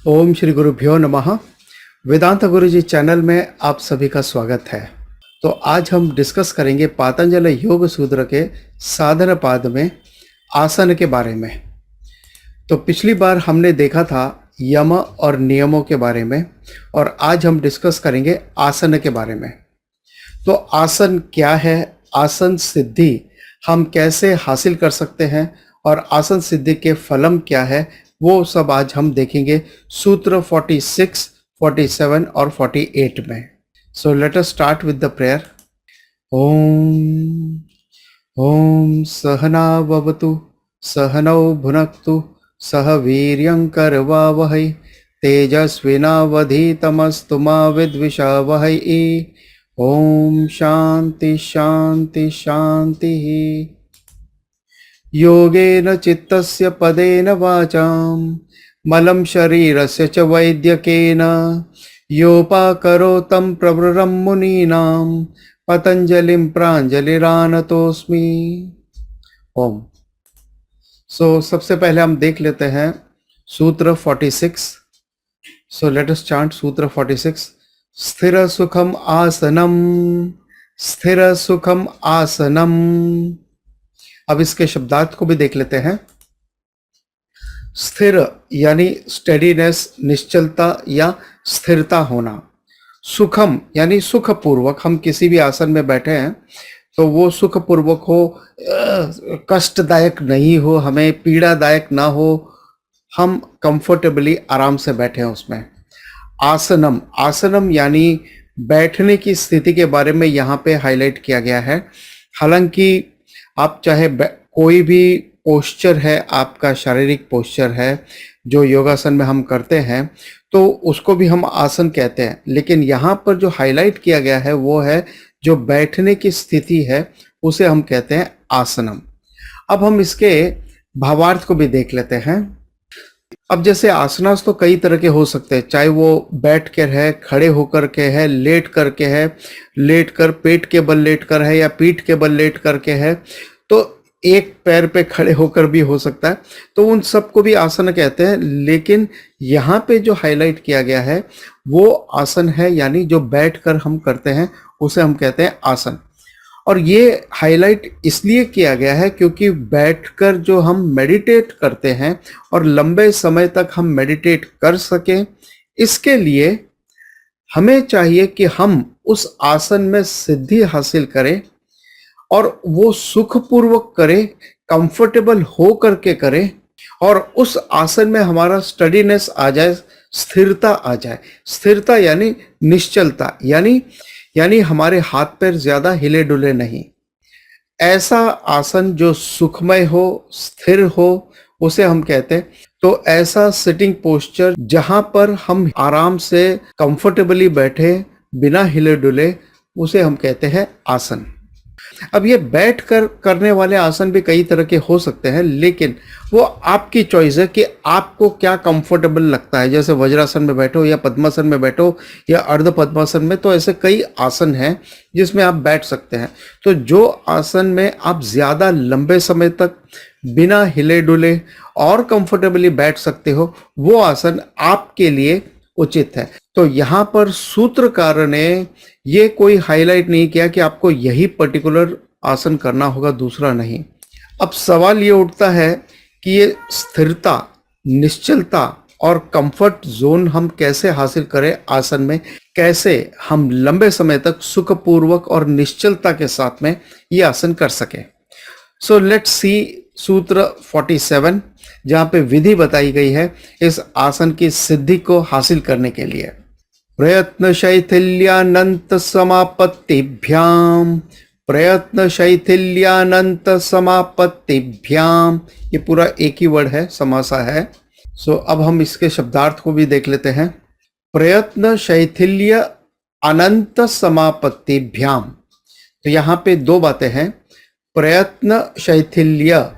ओम श्री गुरुभ्यो नमः। वेदांत गुरुजी चैनल में आप सभी का स्वागत है। तो आज हम डिस्कस करेंगे पातंजलि योग सूत्र के साधन पाद में आसन के बारे में। तो पिछली बार हमने देखा था यम और नियमों के बारे में और आज हम डिस्कस करेंगे आसन के बारे में। तो आसन क्या है, आसन सिद्धि हम कैसे हासिल कर सकते हैं और आसन सिद्धि के फलम क्या है, वो सब आज हम देखेंगे सूत्र 46, 47 और 48 में। So let us start with the prayer. ओम ओम सहना भवतु सहनौ भुनक्तु सह वीर्यं करवावहै तेजस्विनावधीतमस्तु मा विद्विषावहै। ओम शांति शांति शांति। योगेन चित्तस्य पदेन वाचां मलं शरीरस्य च वैद्यकेन योपाकरोतं प्रवरं मुनीनां पतंजलिं प्राञ्जलिरानतोऽस्मि। ओम। सो सबसे पहले हम देख लेते हैं सूत्र 46। सो लेट अस चांट सूत्र 46। स्थिर सुखम आसनम, स्थिर सुखम आसनम। अब इसके शब्दार्थ को भी देख लेते हैं। स्थिर यानी स्टेडीनेस, निश्चलता या स्थिरता होना। सुखम यानी सुखपूर्वक, हम किसी भी आसन में बैठे हैं तो वो सुखपूर्वक हो, कष्टदायक नहीं हो, हमें पीड़ादायक ना हो, हम कंफर्टेबली आराम से बैठे हैं उसमें। आसनम, आसनम यानी बैठने की स्थिति के बारे में यहाँ पे हाईलाइट किया गया है। हालांकि आप चाहे कोई भी पोस्चर है, आपका शारीरिक पोस्चर है जो योगासन में हम करते हैं, तो उसको भी हम आसन कहते हैं, लेकिन यहाँ पर जो हाईलाइट किया गया है वो है जो बैठने की स्थिति है, उसे हम कहते हैं आसनम। अब हम इसके भावार्थ को भी देख लेते हैं। अब जैसे आसनास तो कई तरह के हो सकते हैं, चाहे वो बैठ कर है, खड़े होकर के है, लेट करके है, लेट कर पेट के बल लेट कर है या पीठ के बल लेट करके है, तो एक पैर पे खड़े होकर भी हो सकता है, तो उन सबको भी आसन कहते हैं। लेकिन यहाँ पे जो हाईलाइट किया गया है वो आसन है, यानी जो बैठ कर हम करते हैं उसे हम कहते हैं आसन। और ये हाईलाइट इसलिए किया गया है क्योंकि बैठकर जो हम मेडिटेट करते हैं और लंबे समय तक हम मेडिटेट कर सकें, इसके लिए हमें चाहिए कि हम उस आसन में सिद्धि हासिल करें और वो सुखपूर्वक करें, कंफर्टेबल हो करके करें, और उस आसन में हमारा स्टडीनेस आ जाए, स्थिरता आ जाए। स्थिरता यानी निश्चलता, यानी हमारे हाथ पैर ज्यादा हिले डुले नहीं। ऐसा आसन जो सुखमय हो, स्थिर हो, उसे हम कहते हैं। तो ऐसा सिटिंग पोस्चर जहां पर हम आराम से कंफर्टेबली बैठे बिना हिले डुले, उसे हम कहते हैं आसन। अब ये बैठ कर करने वाले आसन भी कई तरह के हो सकते हैं, लेकिन वो आपकी चॉइस है कि आपको क्या कंफर्टेबल लगता है। जैसे वज्रासन में बैठो या पद्मासन में बैठो या अर्ध पद्मासन में, तो ऐसे कई आसन हैं जिसमें आप बैठ सकते हैं। तो जो आसन में आप ज़्यादा लंबे समय तक बिना हिले डुले और कंफर्टेबली बैठ सकते हो, वो आसन आपके लिए उचित है। तो यहाँ पर सूत्रकार ने ये कोई हाईलाइट नहीं किया कि आपको यही पर्टिकुलर आसन करना होगा, दूसरा नहीं। अब सवाल ये उठता है कि ये स्थिरता, निश्चलता और कंफर्ट जोन हम कैसे हासिल करें आसन में, कैसे हम लंबे समय तक सुखपूर्वक और निश्चलता के साथ में ये आसन कर सकें। सो लेट्स सी सूत्र 47, जहाँ पे विधि बताई गई है इस आसन की सिद्धि को हासिल करने के लिए। प्रयत्न शैथिल्यानंत समापत्तिभ्याम, प्रयत्न शैथिल्यानंत समापत्तिभ्याम, ये पूरा एक ही वर्ड है, समासा है। सो अब हम इसके शब्दार्थ को भी देख लेते हैं। प्रयत्न शैथिल्य अनंत समापत्तिभ्याम, तो यहाँ पे दो बातें हैं, प्रयत्न शैथिल्य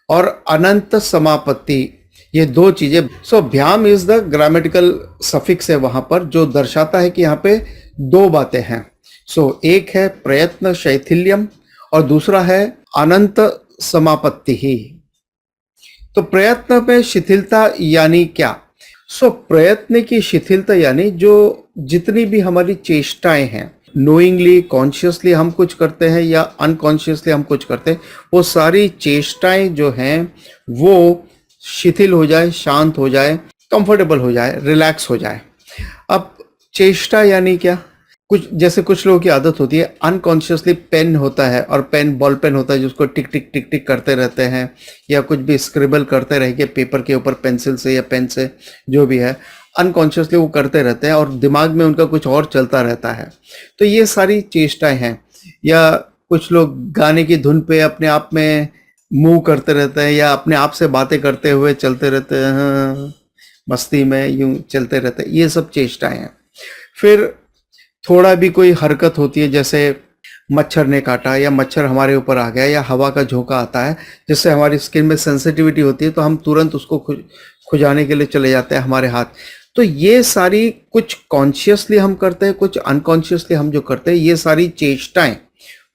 और अनंत समापत्ति, ये दो चीजें। सो भ्याम इज द ग्रामेटिकल सफिक्स है वहां पर, जो दर्शाता है कि यहाँ पे दो बातें हैं। सो एक है प्रयत्न शैथिल्यम और दूसरा है अनंत समापत्ति ही। तो प्रयत्न में शिथिलता यानी क्या? सो प्रयत्न की शिथिलता यानी जो जितनी भी हमारी चेष्टाएं हैं, नोइंगली कॉन्शियसली हम कुछ करते हैं या अनकॉन्शियसली हम कुछ करते हैं, वो सारी चेष्टाएं जो हैं वो शिथिल हो जाए, शांत हो जाए, कंफर्टेबल हो जाए, रिलैक्स हो जाए। अब चेष्टा यानी क्या? कुछ जैसे कुछ लोगों की आदत होती है, अनकॉन्शियसली पेन होता है और पेन बॉल पेन होता है जिसको टिक टिक टिक टिक करते रहते हैं या कुछ भी स्क्रिबल करते रहेंगे पेपर के ऊपर पेंसिल से या पेन से, जो भी है अनकॉन्शियसली वो करते रहते हैं और दिमाग में उनका कुछ और चलता रहता है। तो ये सारी चेष्टाएं हैं। या कुछ लोग गाने की धुन पे अपने आप में मूव करते रहते हैं या अपने आप से बातें करते हुए चलते रहते हैं, हाँ, मस्ती में यूं चलते रहते हैं, ये सब चेष्टाएं हैं। फिर थोड़ा भी कोई हरकत होती है, जैसे मच्छर ने काटा या मच्छर हमारे ऊपर आ गया या हवा का झोंका आता है जिससे हमारी स्किन में सेंसिटिविटी होती है, तो हम तुरंत उसको खुजाने के लिए चले जाते हैं हमारे हाथ। तो ये सारी कुछ कॉन्शियसली हम करते हैं, कुछ अनकॉन्शियसली हम जो करते हैं, ये सारी चेष्टाएं,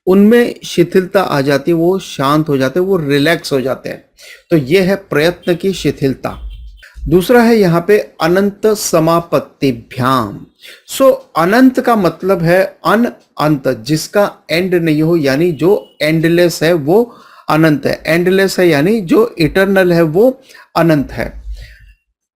उनमें शिथिलता आ जाती है, वो शांत हो जाते हैं, वो रिलैक्स हो जाते हैं। तो ये है प्रयत्न की शिथिलता। दूसरा है यहाँ पे अनंत समापत्तिभ्याम। सो अनंत का मतलब है अनंत, जिसका एंड नहीं हो, यानी जो एंडलेस है वो अनंत है। एंडलेस है यानी जो इटर्नल है वो अनंत है।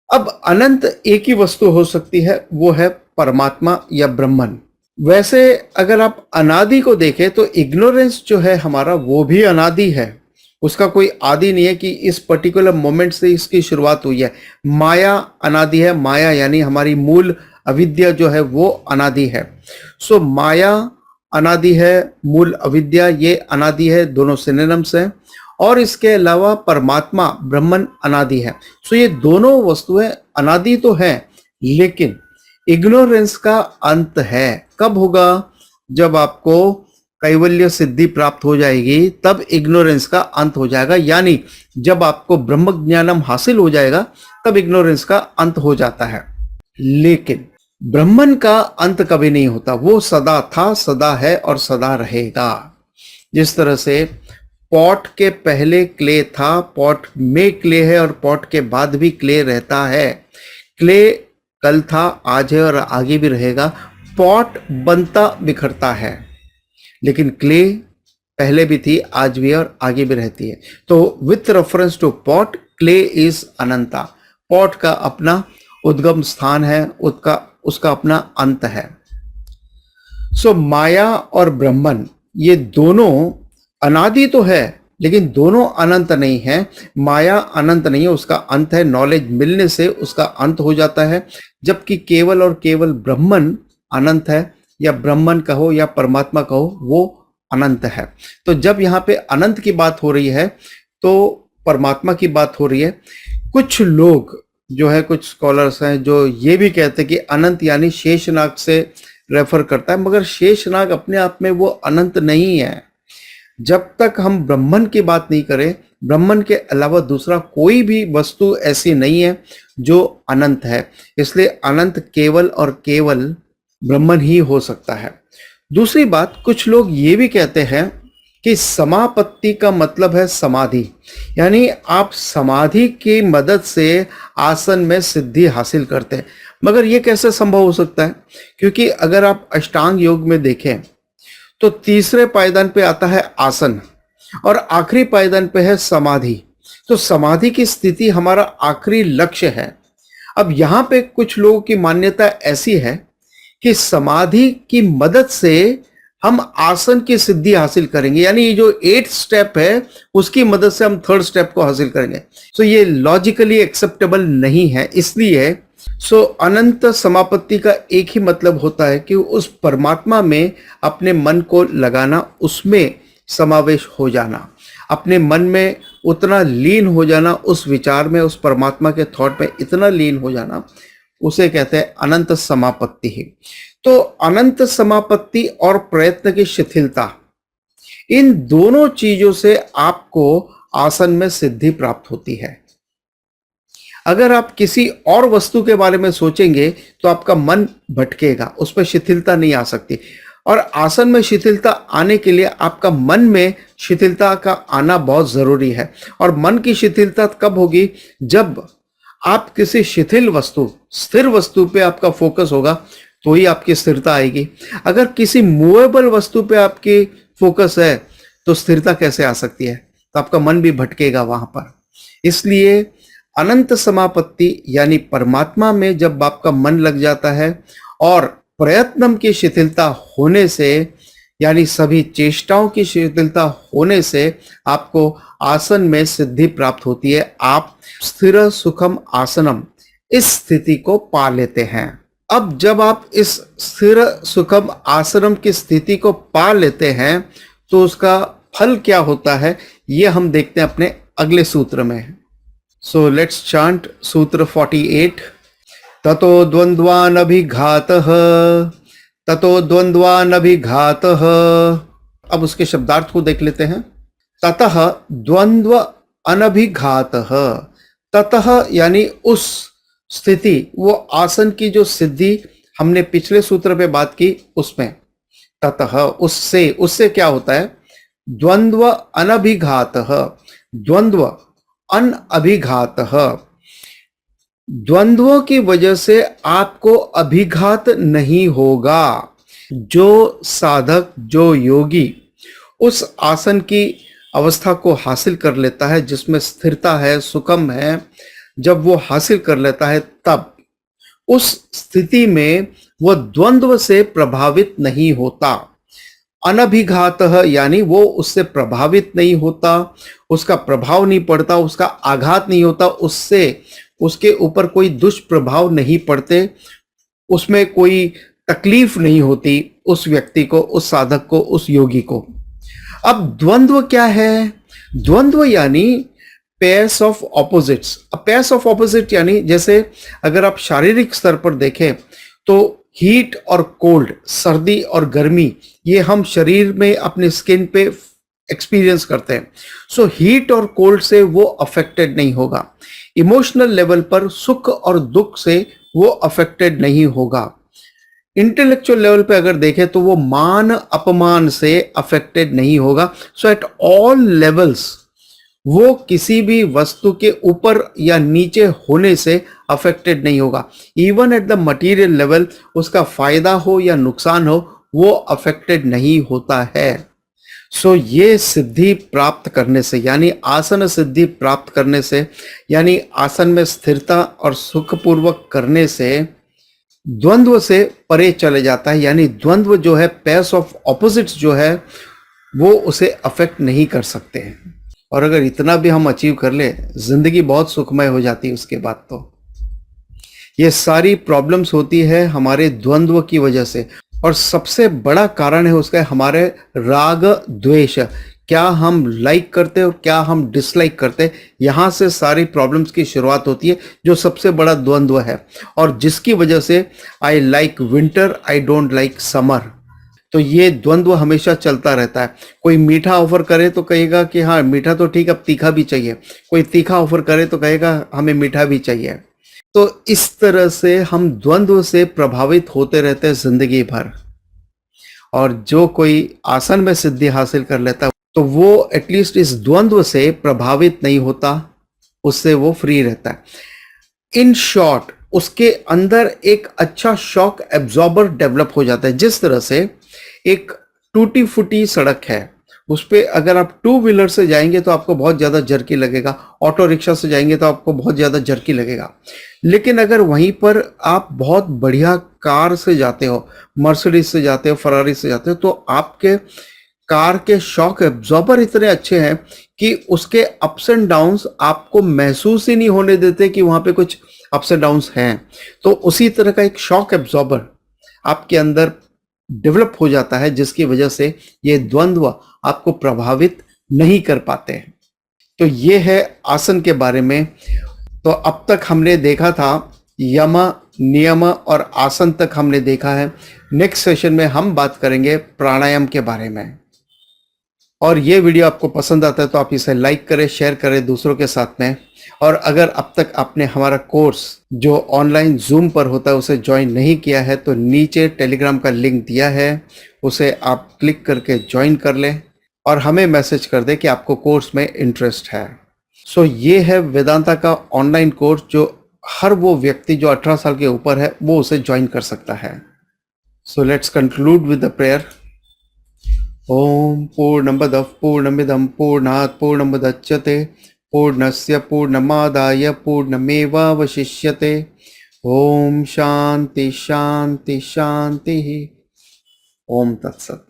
अब अनंत एक ही वस्तु हो सकती है, वो है परमात्मा या ब्रह्मन। वैसे अगर आप अनादि को देखें तो इग्नोरेंस जो है हमारा वो भी अनादि है, उसका कोई आदि नहीं है कि इस पर्टिकुलर मोमेंट से इसकी शुरुआत हुई है। माया अनादि है, माया यानी हमारी मूल अविद्या जो है वो अनादि है। सो माया अनादि है, मूल अविद्या ये अनादि है, दोनों सिनोनिम्स हैं। और इसके अलावा परमात्मा ब्रह्मन अनादि है। सो ये दोनों वस्तुएं अनादि तो हैं, लेकिन इग्नोरेंस का अंत है। कब होगा? जब आपको कैवल्य सिद्धि प्राप्त हो जाएगी तब इग्नोरेंस का अंत हो जाएगा, यानी जब आपको ब्रह्म ज्ञानम हासिल हो जाएगा तब इग्नोरेंस का अंत हो जाता है। लेकिन ब्रह्मन का अंत कभी नहीं होता, वो सदा था, सदा है और सदा रहेगा। जिस तरह से पॉट के पहले क्ले था, पॉट में क्ले है और पॉट के बाद भी क्ले रहता है। क्ले कल था, आज है और आगे भी रहेगा। पॉट बनता बिखरता है, लेकिन क्ले पहले भी थी, आज भी है और आगे भी रहती है। तो with reference to pot, clay is अनंता। पॉट का अपना उद्गम स्थान है, उसका अपना अंत है। सो माया और ब्रह्मन ये दोनों अनादि तो है, लेकिन दोनों अनंत नहीं है। माया अनंत नहीं है, उसका अंत है, नॉलेज मिलने से उसका अंत हो जाता है। जबकि केवल और केवल ब्रह्मन अनंत है, या ब्रह्मन कहो या परमात्मा कहो, वो अनंत है। तो जब यहाँ पे अनंत की बात हो रही है तो परमात्मा की बात हो रही है। कुछ लोग जो है, कुछ स्कॉलर्स हैं जो ये भी कहते हैं कि अनंत यानी शेषनाग से रेफर करता है, मगर शेषनाग अपने आप में वो अनंत नहीं है। जब तक हम ब्रह्मन की बात नहीं करें, ब्रह्मन के अलावा दूसरा कोई भी वस्तु ऐसी नहीं है जो अनंत है। इसलिए अनंत केवल और केवल ब्रह्मन ही हो सकता है। दूसरी बात, कुछ लोग ये भी कहते हैं कि समापत्ति का मतलब है समाधि, यानी आप समाधि की मदद से आसन में सिद्धि हासिल करते हैं। मगर ये कैसे संभव हो सकता है? क्योंकि अगर आप अष्टांग योग में देखें तो तीसरे पायदान पे आता है आसन और आखिरी पायदान पे है समाधि। तो समाधि की स्थिति हमारा आखिरी लक्ष्य है। अब यहाँ पे कुछ लोगों की मान्यता ऐसी है कि समाधि की मदद से हम आसन की सिद्धि हासिल करेंगे, यानी ये जो 8th स्टेप है उसकी मदद से हम 3rd स्टेप को हासिल करेंगे। तो ये लॉजिकली एक्सेप्टेबल नहीं है। इसलिए अनंत समापत्ति का एक ही मतलब होता है कि उस परमात्मा में अपने मन को लगाना, उसमें समावेश हो जाना, अपने मन में उतना लीन हो जाना, उस विचार में, उस परमात्मा के थॉट में इतना लीन हो जाना, उसे कहते हैं अनंत समापत्ति ही। तो अनंत समापत्ति और प्रयत्न की शिथिलता, इन दोनों चीजों से आपको आसन में सिद्धि प्राप्त होती है। अगर आप किसी और वस्तु के बारे में सोचेंगे तो आपका मन भटकेगा, उस पर शिथिलता नहीं आ सकती। और आसन में शिथिलता आने के लिए आपका मन में शिथिलता का आना बहुत जरूरी है। और मन की शिथिलता कब होगी? जब आप किसी शिथिल वस्तु, स्थिर वस्तु पे आपका फोकस होगा तो ही आपकी स्थिरता आएगी। अगर किसी मूवेबल वस्तु पे आपकी फोकस है तो स्थिरता कैसे आ सकती है? तो आपका मन भी भटकेगा वहां पर। इसलिए अनंत समापत्ति यानी परमात्मा में जब आपका मन लग जाता है और प्रयत्नम की शिथिलता होने से, यानी सभी चेष्टाओं की शिथिलता होने से आपको आसन में सिद्धि प्राप्त होती है। आप स्थिर सुखम आसनम इस स्थिति को पा लेते हैं। अब जब आप इस स्थिर सुखम आसनम की स्थिति को पा लेते हैं तो उसका फल क्या होता है ये हम देखते हैं अपने अगले सूत्र में। सो लेट्स चांट सूत्र 48। ततो द्वंद्वानभिघातः, ततो द्वंद्वानभिघातः। अब उसके शब्दार्थ को देख लेते हैं। ततः द्वंद्व अनभिघातः, ततः यानी उस स्थिति, वो आसन की जो सिद्धि हमने पिछले सूत्र पे बात की उसमें, ततः उससे, उससे क्या होता है? द्वंद्व अनभिघातः, द्वंद्व अनभिघातः, द्वंद्वों की वजह से आपको अभिघात नहीं होगा। जो साधक, जो योगी उस आसन की अवस्था को हासिल कर लेता है जिसमें स्थिरता है, सुखम है, जब वो हासिल कर लेता है तब उस स्थिति में वो द्वंद्व से प्रभावित नहीं होता। अनभिघातः यानी वो उससे प्रभावित नहीं होता, उसका प्रभाव नहीं पड़ता, उसका आघात नहीं होता, उससे उसके ऊपर कोई दुष्प्रभाव नहीं पड़ते, उसमें कोई तकलीफ नहीं होती उस व्यक्ति को, उस साधक को, उस योगी को। अब द्वंद्व क्या है? द्वंद्व यानी pairs of opposites. Pairs of opposite यानी जैसे अगर आप शारीरिक स्तर पर देखें तो हीट और कोल्ड, सर्दी और गर्मी, ये हम शरीर में अपने स्किन पे एक्सपीरियंस करते हैं। सो हीट और कोल्ड से वो अफेक्टेड नहीं होगा। इमोशनल लेवल पर सुख और दुख से वो अफेक्टेड नहीं होगा। इंटेलेक्चुअल लेवल पे अगर देखें तो वो मान अपमान से अफेक्टेड नहीं होगा। सो एट ऑल लेवल्स वो किसी भी वस्तु के ऊपर या नीचे होने से अफेक्टेड नहीं होगा। Even at the material level उसका फायदा हो या नुकसान हो वो अफेक्टेड नहीं होता है। सो ये सिद्धि प्राप्त करने से, यानी आसन सिद्धि प्राप्त करने से, यानी आसन में स्थिरता और सुखपूर्वक करने से द्वंद्व से परे चले जाता है। यानी द्वंद्व जो है, पेयर्स ऑफ ऑपोजिट्स जो है, वो उसे अफेक्ट नहीं कर सकते हैं। और अगर इतना भी हम अचीव कर ले, जिंदगी बहुत सुखमय हो जाती है उसके बाद। तो ये सारी प्रॉब्लम्स होती है हमारे द्वंद्व की वजह से, और सबसे बड़ा कारण है उसका हमारे राग द्वेष। क्या हम लाइक करते और क्या हम डिसलाइक करते, यहाँ से सारी प्रॉब्लम्स की शुरुआत होती है, जो सबसे बड़ा द्वंद्व है। और जिसकी वजह से I like winter, I don't like summer. तो ये द्वंद्व हमेशा चलता रहता है। कोई मीठा ऑफर करे तो कहेगा कि हाँ मीठा तो ठीक, अब तीखा भी चाहिए। कोई तीखा ऑफर करे तो कहेगा हमें मीठा भी चाहिए। तो इस तरह से हम द्वंद्व से प्रभावित होते रहते हैं जिंदगी भर। और जो कोई आसन में सिद्धि हासिल कर लेता है तो वो एटलीस्ट इस द्वंद्व से प्रभावित नहीं होता, उससे वो फ्री रहता है। इन शॉर्ट उसके अंदर एक अच्छा शॉक एब्जॉर्बर डेवलप हो जाता है। जिस तरह से एक टूटी फूटी सड़क है, उस पर अगर आप टू व्हीलर से जाएंगे तो आपको बहुत ज़्यादा जर्की लगेगा, ऑटो रिक्शा से जाएंगे तो आपको बहुत ज़्यादा जर्की लगेगा। लेकिन अगर वहीं पर आप बहुत बढ़िया कार से जाते हो, मर्सिडीज से जाते हो, फरारी से जाते हो, तो आपके कार के शॉक एब्जॉर्बर इतने अच्छे हैं कि उसके अप्स एंड डाउन्स आपको महसूस ही नहीं होने देते कि वहाँ पे कुछ अप्स एंड डाउन्स हैं। तो उसी तरह का एक शॉक एब्जॉर्बर आपके अंदर डेवलप हो जाता है, जिसकी वजह से ये द्वंद्व आपको प्रभावित नहीं कर पाते हैं। तो ये है आसन के बारे में। तो अब तक हमने देखा था यम, नियम और आसन तक हमने देखा है। नेक्स्ट सेशन में हम बात करेंगे प्राणायाम के बारे में। और ये वीडियो आपको पसंद आता है तो आप इसे लाइक करें, शेयर करें दूसरों के साथ में। और अगर अब तक आपने हमारा कोर्स जो ऑनलाइन जूम पर होता है उसे ज्वाइन नहीं किया है तो नीचे टेलीग्राम का लिंक दिया है, उसे आप क्लिक करके ज्वाइन कर लें और हमें मैसेज कर दें कि आपको कोर्स में इंटरेस्ट है। सो ये है वेदांता का ऑनलाइन कोर्स जो हर वो व्यक्ति जो 18 साल के ऊपर है वो उसे ज्वाइन कर सकता है। So let's conclude with the prayer. ओम पूर्णमदः पूर्णमिदं पूर्णात् पूर्णमुदच्यते पूर्णस्य पूर्णमादाय पूर्णमेवावशिष्यते। ओम शांति शांति शांति। ओम तत्सत।